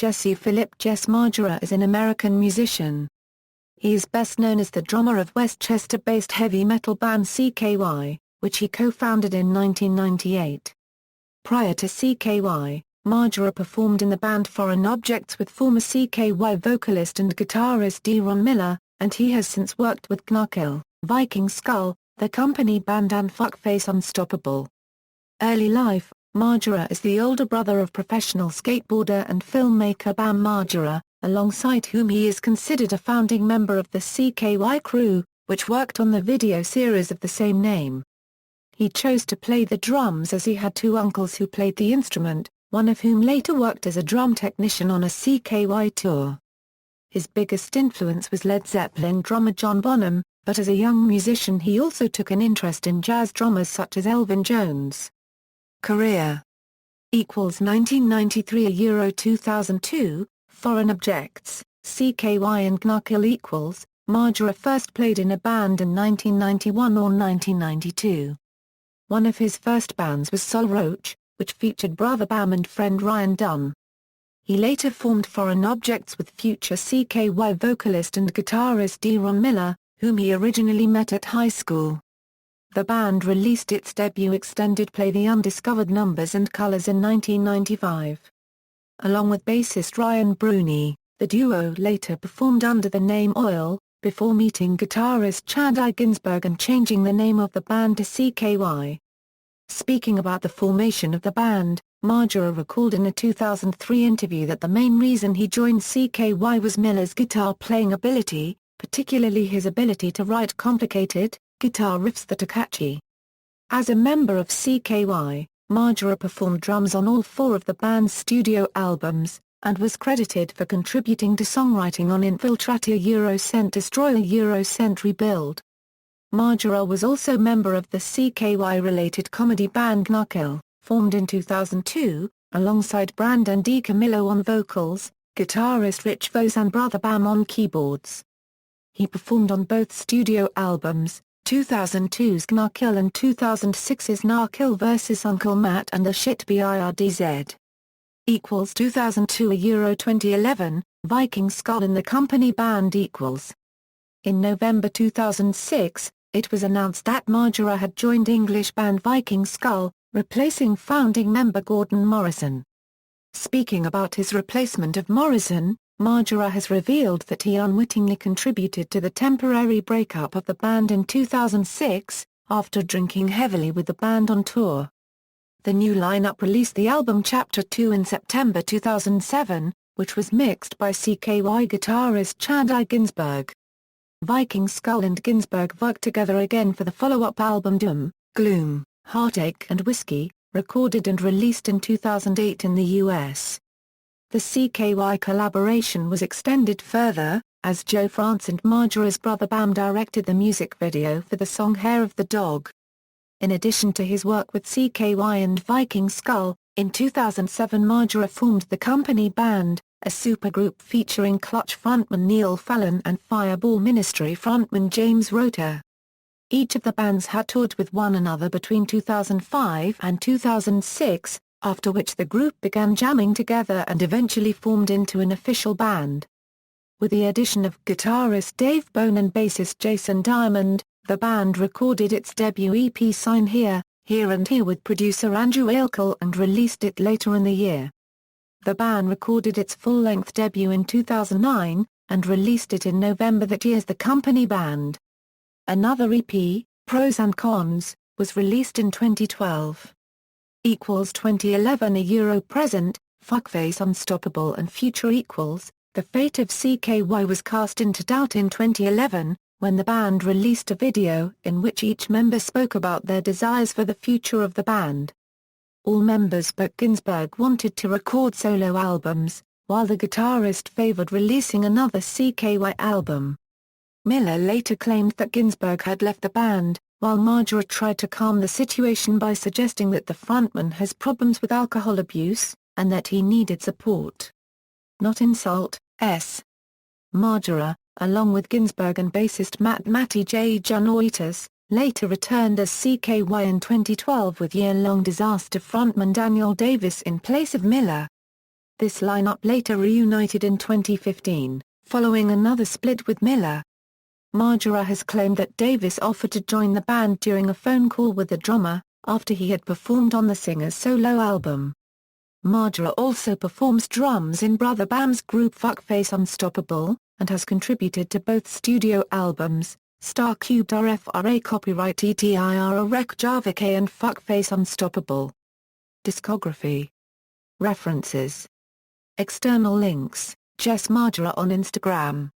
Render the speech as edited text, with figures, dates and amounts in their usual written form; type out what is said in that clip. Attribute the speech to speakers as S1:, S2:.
S1: Jesse Phillip. Jess Margera is an American musician. He is best known as the drummer of Westchester-based heavy metal band CKY, which he co-founded in 1998. Prior to CKY, Margera performed in the band Foreign Objects with former CKY vocalist and guitarist Deron Miller, and he has since worked with Gnarkill, Viking Skull, The Company Band and Fuckface Unstoppable. Early life: Margera is the older brother of professional skateboarder and filmmaker Bam Margera, alongside whom he is considered a founding member of the CKY crew, which worked on the video series of the same name. He chose to play the drums as he had two uncles who played the instrument, one of whom later worked as a drum technician on a CKY tour. His biggest influence was Led Zeppelin drummer John Bonham, but as a young musician he also took an interest in jazz drummers such as Elvin Jones. Career = 1993 2002, Foreign Objects, CKY and Gnarkill = Margera first played in a band in 1991 or 1992. One of his first bands was Sol Roach, which featured brother Bam and friend Ryan Dunn. He later formed Foreign Objects with future CKY vocalist and guitarist Deron Miller, whom he originally met at high school. The band released its debut extended play The Undiscovered Numbers and Colors in 1995. Along with bassist Ryan Bruni, the duo later performed under the name Oil, before meeting guitarist Chad Ginsberg and changing the name of the band to CKY. Speaking about the formation of the band, Margera recalled in a 2003 interview that the main reason he joined CKY was Miller's guitar playing ability, particularly his ability to write complicated, guitar riffs that are catchy. As a member of CKY, Margera performed drums on all four of the band's studio albums, and was credited for contributing to songwriting on Infiltrator Scent Destroyer Scent Rebuild. Margera was also member of the CKY-related comedy band Gnarkill, formed in 2002, alongside Brandon DiCamillo on vocals, guitarist Rich Vos and brother Bam on keyboards. He performed on both studio albums, 2002's Gnarkill and 2006's Gnarkill vs Uncle Matt and the Shit Birds. = 2002 2011, Viking Skull in the Company Band = In November 2006, it was announced that Margera had joined English band Viking Skull, replacing founding member Gordon Morrison. Speaking about his replacement of Morrison, Margera has revealed that he unwittingly contributed to the temporary breakup of the band in 2006, after drinking heavily with the band on tour. The new lineup released the album Chapter 2 in September 2007, which was mixed by CKY guitarist Chad Ginsberg. Viking Skull and Ginsberg worked together again for the follow-up album Doom, Gloom, Heartache and Whiskey, recorded and released in 2008 in the US. The CKY collaboration was extended further, as Joe France and Margera's brother Bam directed the music video for the song Hair of the Dog. In addition to his work with CKY and Viking Skull, in 2007 Margera formed the Company Band, a supergroup featuring Clutch frontman Neil Fallon and Fireball Ministry frontman James Rota. Each of the bands had toured with one another between 2005 and 2006, after which the group began jamming together and eventually formed into an official band. With the addition of guitarist Dave Bone and bassist Jason Diamond, the band recorded its debut EP Sign Here, Here and Here with producer Andrew Gnarkill and released it later in the year. The band recorded its full-length debut in 2009, and released it in November that year as the Company Band. Another EP, Pros and Cons, was released in 2012. = 2011 present, Fuckface Unstoppable and Future = The fate of CKY was cast into doubt in 2011, when the band released a video in which each member spoke about their desires for the future of the band. All members but Ginsberg wanted to record solo albums, while the guitarist favored releasing another CKY album. Miller later claimed that Ginsberg had left the band, while Margera tried to calm the situation by suggesting that the frontman has problems with alcohol abuse, and that he needed support. Not insult, S. Margera, along with Ginsberg and bassist Matty J. Janoitis, later returned as CKY in 2012 with year-long Disaster frontman Daniel Davis in place of Miller. This lineup later reunited in 2015, following another split with Miller. Margera has claimed that Davis offered to join the band during a phone call with the drummer, after he had performed on the singer's solo album. Margera also performs drums in brother Bam's group Fuckface Unstoppable, and has contributed to both studio albums, Star Cubed RFRA copyright TTIR Rec Java K and Fuckface Unstoppable. Discography. References. External links, Jess Margera on Instagram.